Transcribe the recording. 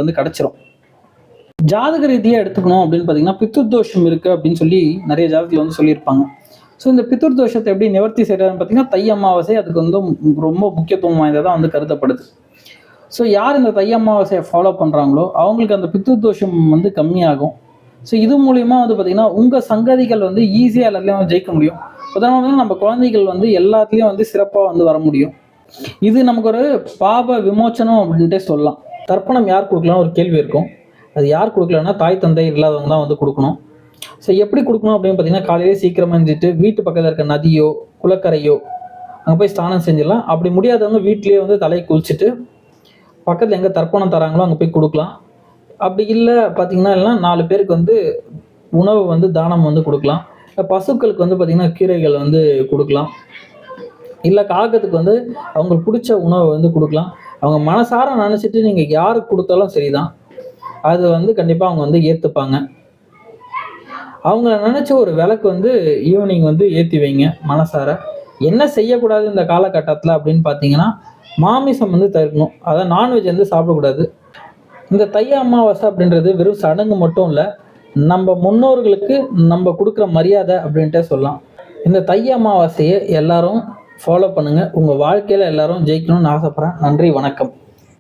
வந்து கிடைச்சிரும். ஜாதக ரீதியாக எடுத்துக்கணும் அப்படின்னு பார்த்தீங்கன்னா, பித்ரு தோஷம் இருக்குது அப்படின்னு சொல்லி நிறைய ஜாதகத்தில் வந்து சொல்லியிருப்பாங்க. ஸோ இந்த பித்ரு தோஷத்தை எப்படி நிவர்த்தி செய்யறதுன்னு பார்த்தீங்கன்னா, தை அமாவாசை அதுக்கு வந்து ரொம்ப முக்கியத்துவம் வாய்ந்ததாக வந்து கருதப்படுது. ஸோ யார் இந்த தை அமாவாசையை ஃபாலோ பண்ணுறாங்களோ அவங்களுக்கு அந்த பித்ரு தோஷம் வந்து கம்மியாகும். ஸோ இது மூலியமாக வந்து பார்த்தீங்கன்னா, உங்கள் சங்கதிகள் வந்து ஈஸியாக எல்லாத்துலேயும் ஜெயிக்க முடியும். உதாரணமாக நம்ம குழந்தைகள் வந்து எல்லாத்துலேயும் வந்து சிறப்பாக வந்து வர முடியும். இது நமக்கு ஒரு பாப விமோச்சனம் அப்படின்ட்டே சொல்லலாம். தர்ப்பணம் யார் கொடுக்கலாம் ஒரு கேள்வி இருக்கும். அது யார் கொடுக்கலன்னா தாய் தந்தை இல்லாதவங்க தான் வந்து கொடுக்கணும். ஸோ எப்படி கொடுக்கணும் அப்படின்னு பார்த்தீங்கன்னா, காலையிலே சீக்கிரமாக இருந்துட்டு வீட்டு பக்கத்தில் இருக்க நதியோ குளக்கரையோ அங்கே போய் ஸ்நானம் செஞ்சிடலாம். அப்படி முடியாதவங்க வீட்லேயே வந்து தலையை குளிச்சுட்டு பக்கத்தில் எங்கே தர்ப்பணம் தராங்களோ அங்கே போய் கொடுக்கலாம். அப்படி இல்லை பார்த்தீங்கன்னா எல்லாம் 4 பேருக்கு வந்து உணவு வந்து தானம் வந்து கொடுக்கலாம். பசுக்களுக்கு வந்து பார்த்திங்கன்னா கீரைகள் வந்து கொடுக்கலாம். இல்லை காகத்துக்கு வந்து அவங்களுக்கு பிடிச்ச உணவை வந்து கொடுக்கலாம். அவங்க மனசார நினச்சிட்டு நீங்கள் யாருக்கு கொடுத்தாலும் சரிதான், அது வந்து கண்டிப்பாக அவங்க வந்து ஏற்றுப்பாங்க. அவங்கள நினச்ச ஒரு விளக்கு வந்து ஈவினிங் வந்து ஏற்றி வைங்க மனசார. என்ன செய்யக்கூடாது இந்த காலகட்டத்தில் அப்படின்னு பார்த்தீங்கன்னா, மாமிசம் வந்து தவிர்க்கணும். அதாவது நான்வெஜ் வந்து சாப்பிடக்கூடாது. இந்த தை அமாவாசை அப்படின்றது வெறும் சடங்கு மட்டும் இல்லை, நம்ம முன்னோர்களுக்கு நம்ம கொடுக்குற மரியாதை அப்படின்ட்டே சொல்லலாம். இந்த தை அமாவாசையை எல்லாரும் ஃபாலோ பண்ணுங்கள். உங்கள் வாழ்க்கையில் எல்லாரும் ஜெயிக்கணும்னு ஆசைப்பட்றேன். நன்றி, வணக்கம்.